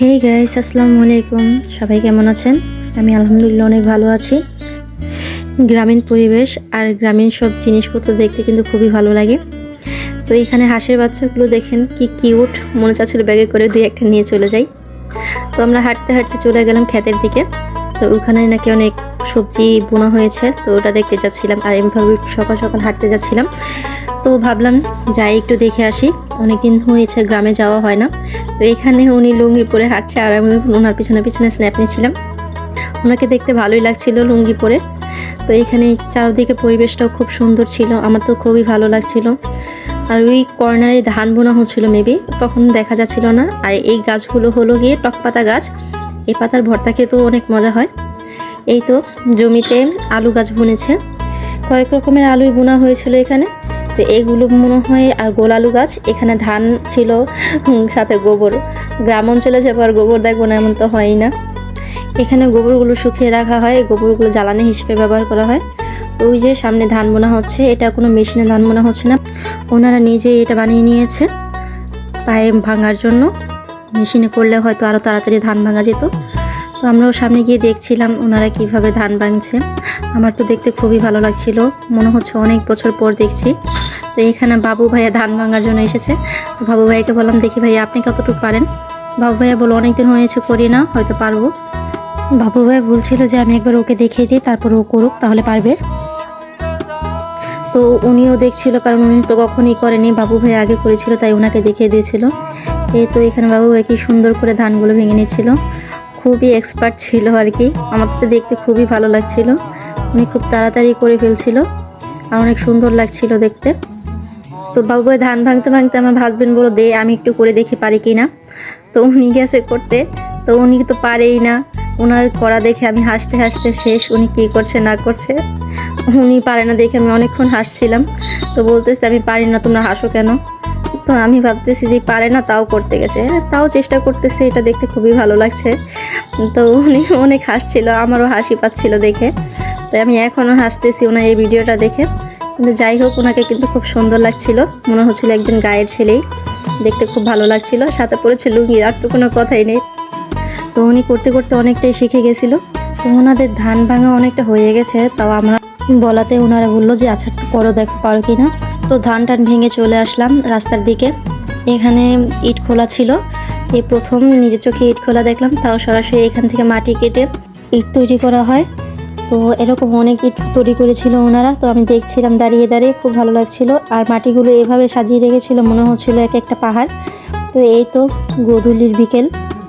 Hey guys, আসসালামু আলাইকুম। সবাই কেমন আছেন? আমি আলহামদুলিল্লাহ অনেক ভালো আছি। গ্রামীণ পরিবেশ আর গ্রামীণ সব জিনিসপত্র দেখতে কিন্তু খুবই ভালো লাগে। তো এখানে হাঁসের বাচ্চাগুলো দেখেন কি কিউট, মনে চাচ্ছিল ব্যাগে করে দিয়ে একটা নিয়ে চলে যাই। তো আমরা হাঁটতে হাঁটতে চলে গেলাম ক্ষেতের দিকে। তো ওখানে নাকি অনেক সবজি বোনা হয়েছে, তো ওটা দেখতে যাচ্ছিলাম। আর এমনিভাবে সকাল সকাল হাঁটতে যাচ্ছিলাম, তো ভাবলাম যাই একটু দেখে আসি, অনেকদিন হয়েছে গ্রামে যাওয়া হয় না। তো এখানে উনি লুঙ্গি পরে হাঁটছে আর আমি ওনার পিছনে পিছনে স্ন্যাপ নিচ্ছিলাম। ওনাকে দেখতে ভালোই লাগছিল লুঙ্গি পরে। তো এখানে চারদিকে পরিবেশটাও খুব সুন্দর ছিল, আমার তো খুবই ভালো লাগছিল। আর ওই কর্নারে ধান বোনা হচ্ছিল মেবি, তখন দেখা যাচ্ছিল না। আর এই গাছগুলো হলো গিয়ে টকপাতা গাছ, এই পাতার ভর্তা খেতেও অনেক মজা হয়। এই তো জমিতে আলু গাছ বুনেছে, কয়েক রকমের আলুই বোনা হয়েছিল এখানে। তো এগুলো মনে হয় আর গোল আলু গাছ। এখানে ধান ছিল, সাথে গোবর। গ্রাম অঞ্চলে যাবো আর গোবর দেখবো না এমন তো হয়ই না। এখানে গোবরগুলো শুকিয়ে রাখা হয়, গোবরগুলো জ্বালানি হিসেবে ব্যবহার করা হয়। তো ওই যে সামনে ধান বোনা হচ্ছে, এটা কোনো মেশিনে ধান বোনা হচ্ছে না, ওনারা নিজেই এটা বানিয়ে নিয়েছে পায়ে ভাঙার জন্য। মেশিনে করলে হয়তো আরও তাড়াতাড়ি ধান ভাঙা যেত। তো আমরাও সামনে গিয়ে দেখছিলাম ওনারা কিভাবে ধান ভাঙছে। আমার তো দেখতে খুবই ভালো লাগছিল, মনে হচ্ছে অনেক বছর পর দেখছি। তো এখানে বাবু ভাইয়া ধান ভাঙার জন্য এসেছে। বাবু ভাইয়াকে বললাম, দেখি ভাইয়া আপনি কতটুকু পারেন। বাবু ভাইয়া বলো, অনেকদিন হয়েছে করি না, হয়তো পারবো। বাবু ভাইয়া বলছিল যে আমি একবার ওকে দেখিয়ে দিই, তারপর ও করুক, তাহলে পারবে। তো উনিও দেখছিল, কারণ উনি তো কখনই করেনি, বাবু ভাই আগে করেছিল, তাই ওনাকে দেখিয়ে দিয়েছিল। এই তো এখানে বাবু ভাই কি সুন্দর করে ধানগুলো ভেঙে নিচ্ছিল, খুবই এক্সপার্ট ছিল আর কি। আমার তো দেখতে খুবই ভালো লাগছিল, উনি খুব তাড়াতাড়ি করে ফেলছিল আর অনেক সুন্দর লাগছিল দেখতে। তো বাবু ভাই ধান ভাঙতে ভাঙতে আমার হাজবেন্ড বলল, দে আমি একটু করে দেখি পারি কি না। তো উনি গেছে করতে, তো উনি তো পারেই না। ওনার করা দেখে আমি হাসতে হাসতে শেষ, উনি কী করছে না করছে। উনি পারে না দেখে আমি অনেকক্ষণ হাসছিলাম। তো বলতেছে, আমি পারি না, তোমরা হাসো কেন? তো আমি ভাবতেছি যে পারে না তাও করতে গেছে, তাও চেষ্টা করতেছে, এটা দেখতে খুবই ভালো লাগছে। তো উনি অনেক হাসছিল, আমারও হাসি পাচ্ছিল দেখে। তাই আমি এখনও হাসতেছি ওনার এই ভিডিওটা দেখে। কিন্তু যাই হোক, ওনাকে কিন্তু খুব সুন্দর লাগছিল, মনে হচ্ছিল একজন গায়ের ছেলেই, দেখতে খুব ভালো লাগছিল। সাথে পড়েছে লুঙ্গি, আর তো কোনো কথাই নেই। তো উনি করতে করতে অনেকটাই শিখে গেছিলো। তো ওনাদের ধান ভাঙা অনেকটা হয়ে গেছে, তাও আমরা বলাতে ওনারা বললো যে আচ্ছা করো, দেখো পারো কি না। তো ধান টান ভেঙে চলে আসলাম রাস্তার দিকে। এখানে ইট খোলা ছিল, এই প্রথম নিজের চোখে ইট খোলা দেখলাম, তাও সরাসরি এখান থেকে মাটি কেটে ইট তৈরি করা হয়। তো এরকম অনেক ইট তৈরি করেছিল ওনারা, তো আমি দেখছিলাম দাঁড়িয়ে দাঁড়িয়ে, খুব ভালো লাগছিল। আর মাটিগুলো এভাবে সাজিয়ে রেখেছিল, মনে হচ্ছিল এক একটা পাহাড়। তো এই তো গোধূলির বিকেল,